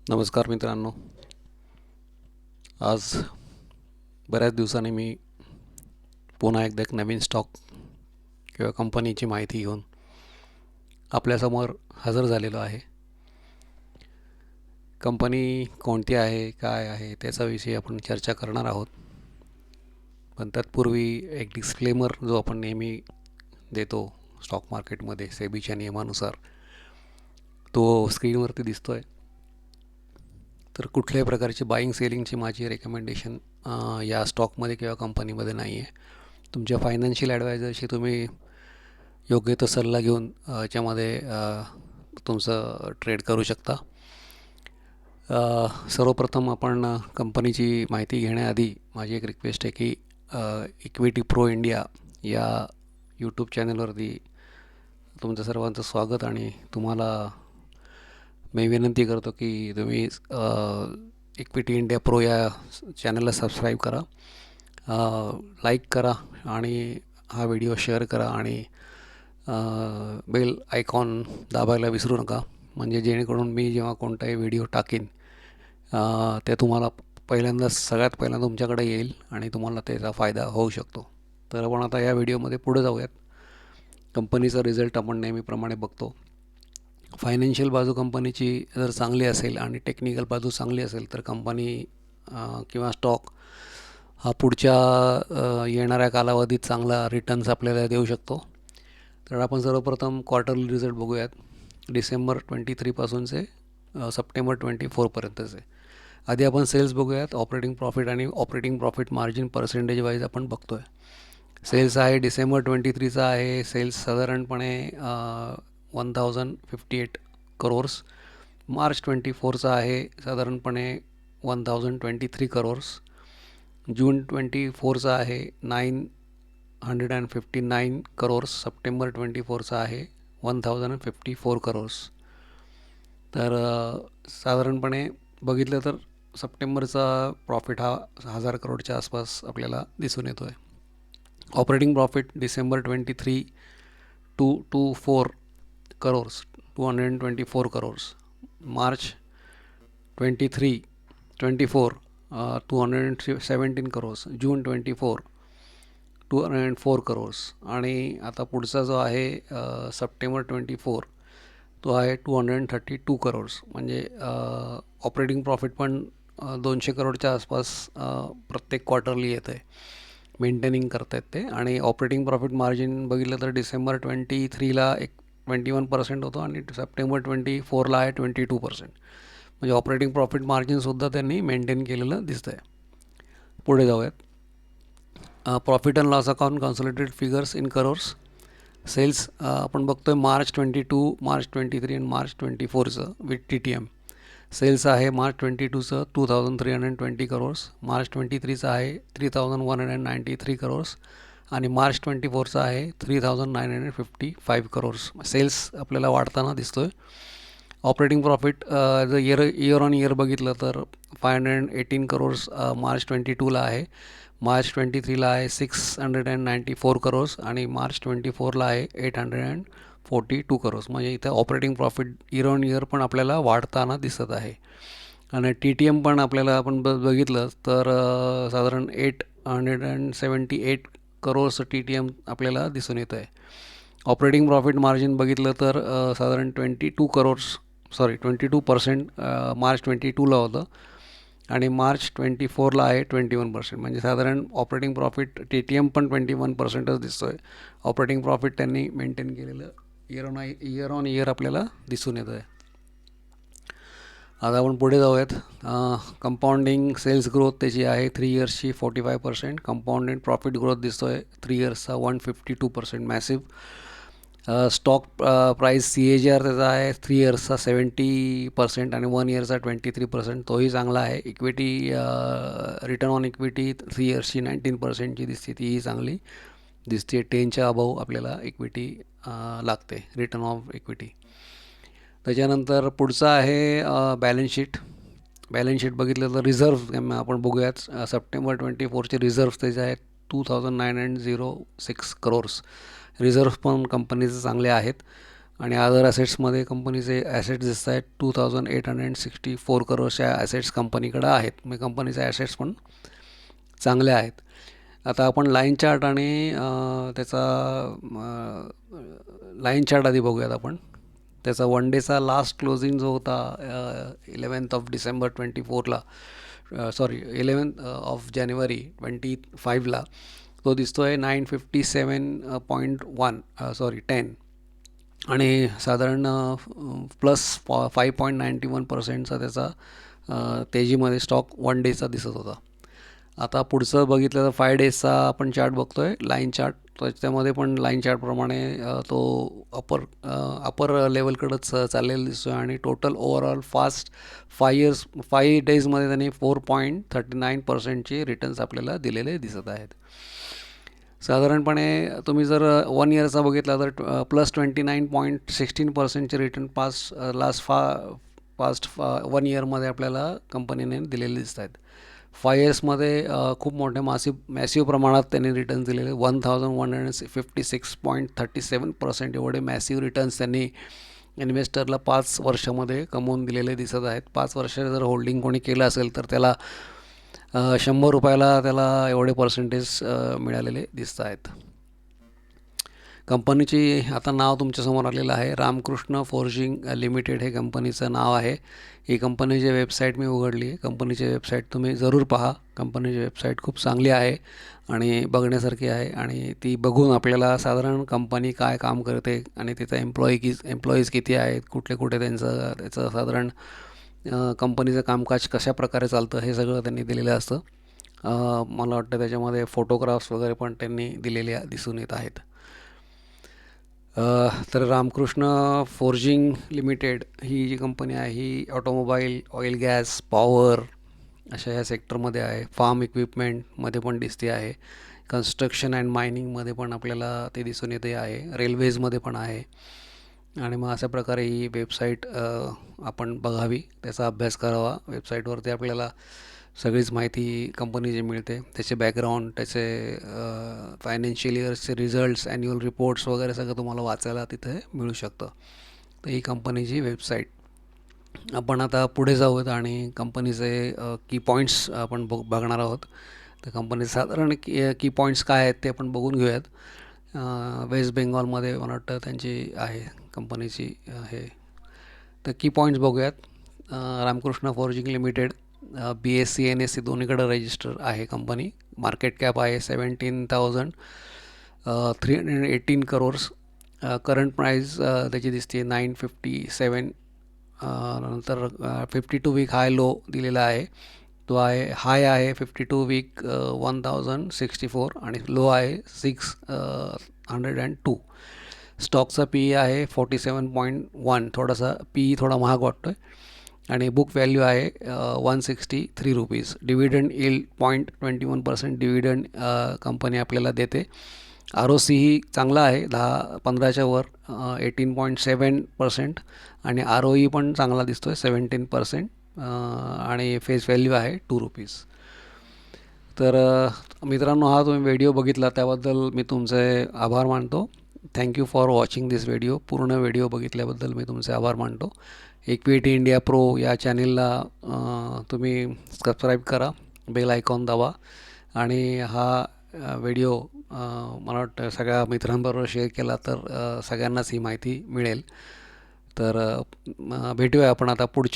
नमस्कार मित्रांनो. आज बऱ्याच दिवसांनी मी पुन्हा एकदा एक नवीन स्टॉक किंवा कंपनीची माहिती घेऊन आपल्यासमोर हजर झालेलो आहे. कंपनी कोणती आहे, काय आहे त्याच्याविषयी आपण चर्चा करणार आहोत. पण तत्पूर्वी एक डिस्क्लेमर जो आपण नेहमी देतो स्टॉक मार्केटमध्ये सेबीच्या नियमानुसार, तो स्क्रीनवरती दिसतोय. तर कुठल्याही प्रकारची बाईंग सेलिंगची माझी रेकमेंडेशन या स्टॉकमध्ये किंवा कंपनीमध्ये नाही आहे. तुमच्या फायनान्शियल ॲडवायझरशी तुम्ही योग्य तो सल्ला घेऊन याच्यामध्ये तुमचं ट्रेड करू शकता. सर्वप्रथम आपण कंपनीची माहिती घेण्याआधी माझी एक रिक्वेस्ट आहे की इक्विटी प्रो इंडिया या यूट्यूब चॅनलवरती तुमचं सर्वांचं स्वागत. आणि तुम्हाला मी विनंती करतो की तुम्ही इक्विटी इंडिया प्रो या चॅनलला सबस्क्राईब करा, लाईक करा आणि हा व्हिडिओ शेअर करा आणि बेल आयकॉन दाबायला विसरू नका, म्हणजे जेणेकरून मी जेव्हा कोणताही व्हिडिओ टाकीन ते तुम्हाला सगळ्यात पहिल्यांदा तुमच्याकडे येईल आणि तुम्हाला त्याचा फायदा होऊ शकतो. तर आपण आता या व्हिडिओमध्ये पुढे जाऊयात. कंपनीचा रिझल्ट आपण नेहमीप्रमाणे बघतो. फायनान्शियल बाजू कंपनीची जर चांगली असेल आणि टेक्निकल बाजू चांगली असेल तर कंपनी किंवा स्टॉक हा पुढच्या येणाऱ्या कालावधीत चांगला रिटर्न्स आपल्याला देऊ शकतो. तर आपण सर्वप्रथम क्वार्टरली रिझल्ट बघूयात. डिसेंबर 23पासूनचे सप्टेंबर 24पर्यंतचे. आधी आपण सेल्स बघूयात. ऑपरेटिंग प्रॉफिट आणि operating profit margin percentage wise आपण बघतो आहे. सेल्स आहे डिसेंबर 23चा आहे सेल्स साधारणपणे 1058 करोर्स. मार्च 24चा आहे साधारणपणे 1023 करोर्स. जून 24चा आहे 959 करोर्स. सप्टेंबर 24चा आहे 1054 करोर्स. तर साधारणपणे बघितलं तर सप्टेंबरचा प्रॉफिट हा 1000 करोडच्या आसपास आपल्याला दिसून येतो आहे. Operating profit December 23 224 crores 224 crores. March 24 217 crores. June 24 204 crores. आणि आता पुढचा जो आहे सप्टेंबर 24 तो आहे 232 करोर्स. म्हणजे ऑपरेटिंग प्रॉफिट पण 200 करोडच्या आसपास प्रत्येक क्वार्टरली येतं आहे, मेंटेनिंग करत आहेत ते. आणि ऑपरेटिंग प्रॉफिट मार्जिन बघितलं तर डिसेंबर 23ला 21% होतो आणि सप्टेंबर 24ला आहे 22%. म्हणजे ऑपरेटिंग प्रॉफिट मार्जिनसुद्धा त्यांनी मेंटेन केलेलं दिसतं आहे. पुढे जाऊयात. Profit and loss account consolidated figures in crores. Sales आपण बघतो आहे मार्च 22, मार्च 23 आणि मार्च 24चं विथ TTM. सेल्स आहे मार्च 22चं 2320 करोर्स. मार्च 23चं आहे 3193 करोर्स. आणि मार्च 24चा आहे 3955 करोर्स. सेल्स आपल्याला वाढताना दिसतो आहे. ऑपरेटिंग प्रॉफिट जर इयर ऑन इयर बघितलं तर 518 करोर्स मार्च 22ला आहे. मार्च 23ला आहे 694 करोर्स आणि मार्च 24ला आहे 842 करोर्स. म्हणजे इथं operating profit year on year पण आपल्याला वाढताना दिसत आहे. आणि TTM पण आपल्याला आपण बघितलं तर साधारण 878 करोर्स TTM आपल्याला दिसून येतं आहे. ऑपरेटिंग प्रॉफिट मार्जिन बघितलं तर साधारण 22% मार्च 22ला होतं आणि मार्च 24ला आहे 21%. म्हणजे साधारण ऑपरेटिंग प्रॉफिट TTM पण 21%च दिसतो आहे. ऑपरेटिंग प्रॉफिट त्यांनी मेंटेन केलेलं इयर ऑन इयर आपल्याला दिसून येतं आहे. आता आपण पुढे जाऊयात. कंपाऊंडिंग सेल्स ग्रोथ त्याची आहे 3 इयर्सची 45%. कंपाऊंडेड प्रॉफिट ग्रोथ दिसतो आहे 3 इयर्सचा 152%, मॅसिव्ह. स्टॉक प्राईस CAGR त्याचा आहे 3 इयर्सचा 70% आणि 1 इयरचा 23%. तोही चांगला आहे. इक्विटी रिटर्न ऑन इक्विटी 3 इयर्सची 19%ची दिसते, तीही चांगली दिसते. 10च्या अबाव आपल्याला इक्विटी लागते, रिटर्न ऑफ इक्विटी. त्याच्यानंतर पुढचं आहे बॅलन्स शीट. बॅलन्स शीट बघितलं तर रिझर्व्ह आपण बघूयात. सप्टेंबर 24चे रिझर्व्ह त्याचे आहेत 2906 करोर्स. रिझर्व्ह पण कंपनीचे चांगले आहेत. आणि अदर ॲसेट्समध्ये कंपनीचे ॲसेट्स दिसत आहेत 2864 करोडच्या ॲसेट्स कंपनीकडे आहेत. म्हणजे कंपनीचे ॲसेट्स पण चांगले आहेत. आता आपण लाईन चार्ट आणि त्याचा लाईन चार्ट आधी बघूयात आपण. त्याचा वन डेचा लास्ट क्लोजिंग जो होता 11th ऑफ डिसेंबर 24ला, सॉरी 11th ऑफ जानेवारी 25ला, तो दिसतो आहे 957.1 सॉरी 10 आणि साधारण +5.91%चा त्याचा तेजीमध्ये स्टॉक वन डेचा दिसत होता. आता पुढचं बघितलं तर 5 डेजचा आपण चार्ट बघतो आहे, लाईन चार्ट. त्याच्यामध्ये पण लाईन चार्टप्रमाणे तो अपर लेवलकडंच चाललेला दिसतो आहे आणि टोटल ओव्हरऑल 5 डेजमध्ये त्यांनी 4.39%चे रिटर्न्स आपल्याला दिलेले दिसत आहेत. साधारणपणे तुम्ही जर 1 इयरचा बघितला तर +29.16%चे रिटर्न पास्ट 1 इयरमध्ये आपल्याला कंपनीने दिलेले दिसत आहेत. 5 इयर्समध्ये खूप मोठ्या मॅसिव्ह प्रमाणात त्यांनी रिटर्न्स दिलेले 1156.37% एवढे मॅसिव्ह रिटर्न्स त्यांनी इन्व्हेस्टरला 5 वर्षामध्ये कमवून दिलेले दिसत आहेत. 5 वर्ष जर होल्डिंग कोणी केलं असेल तर त्याला 100 रुपयाला त्याला एवढे पर्सेंटेज मिळालेले दिसत आहेत. कंपनीची आता नाव तुमच्यासमोर आलेलं आहे, रामकृष्ण फोर्जिंग लिमिटेड हे कंपनीचं नाव आहे. ही कंपनीची वेबसाईट मी उघडली आहे. कंपनीची वेबसाईट तुम्ही जरूर पहा. कंपनीची वेबसाईट खूप चांगली आहे आणि बघण्यासारखी आहे आणि ती बघून आपल्याला साधारण कंपनी काय काम करते आणि तिचा एम्प्लॉईज किती आहेत, कुठे त्याचं साधारण कंपनीचं कामकाज कशा प्रकारे चालतं हे सगळं त्यांनी दिलेलं असतं. मला वाटतं त्याच्यामध्ये फोटोग्राफ्स वगैरे पण त्यांनी दिलेले दिसून येत आहेत. तर रामकृष्ण फोर्जिंग लिमिटेड ही जी कंपनी आहे ही ऑटोमोबाईल, ऑइल, गॅस, पॉवर अशा या सेक्टरमध्ये आहे. फार्म इक्विपमेंटमध्ये पण दिसते आहे. कन्स्ट्रक्शन अँड मायनिंगमध्ये पण आपल्याला ते दिसून येते आहे. रेल्वेजमध्ये पण आहे. आणि मग अशा प्रकारे ही वेबसाईट आपण बघावी, त्याचा अभ्यास करावा. वेबसाईटवरती आपल्याला सगळीच माहिती कंपनीची मिळते, त्याचे बॅकग्राऊंड, त्याचे फायनान्शियल इयर्सचे रिझल्ट्स, ॲन्युअल रिपोर्ट्स वगैरे सगळं तुम्हाला वाचायला तिथे मिळू शकतं. तर ही कंपनीची वेबसाईट. आपण आता पुढे जाऊयात आणि कंपनीचे की पॉईंट्स आपण बघणार आहोत. तर कंपनीचे साधारण की पॉईंट्स काय आहेत ते आपण बघून घेऊयात. वेस्ट बेंगॉलमध्ये मला वाटतं त्यांची आहे कंपनीची हे. तर की पॉईंट्स बघूयात. Ramkrishna forging limited BSE NSE दोन्हीकडे रजिस्टर आहे कंपनी. मार्केट कॅप आहे 17,318 crores. करंट प्राईज त्याची दिसते 957. नंतर 52 वीक हाय लो दिलेला आहे. तो आहे हाय आहे 52 वीक 1064 आणि लो आहे 602. स्टॉकचा PE आहे 47.1. थोडासा PE थोडा महाग वाटतो आहे आणि बुक व्हॅल्यू आहे 163 rupees. Dividend yield 0.21% dividend company आपल्याला देते. ROC ही चांगला आहे 15च्या वर 18.7% आणि ROE पण चांगला दिसतो आहे 17% आणि फेस व्हॅल्यू आहे 2 रुपीज. तर मित्रांनो, हा तुम्ही व्हिडिओ बघितला त्याबद्दल मी तुमचे आभार मानतो. Thank you for watching this video. पूर्ण व्हिडिओ बघितल्याबद्दल मी तुमचे आभार मानतो. इक्विटी इंडिया प्रो या चॅनेलला तुम्ही सबस्क्राईब करा, बेल आयकॉन दाबा आणि हा व्हिडिओ मला वाटतं सगळ्या मित्रांबरोबर शेअर केला तर सगळ्यांनाच ही माहिती मिळेल. तर भेटूया आपण आता पुढच्या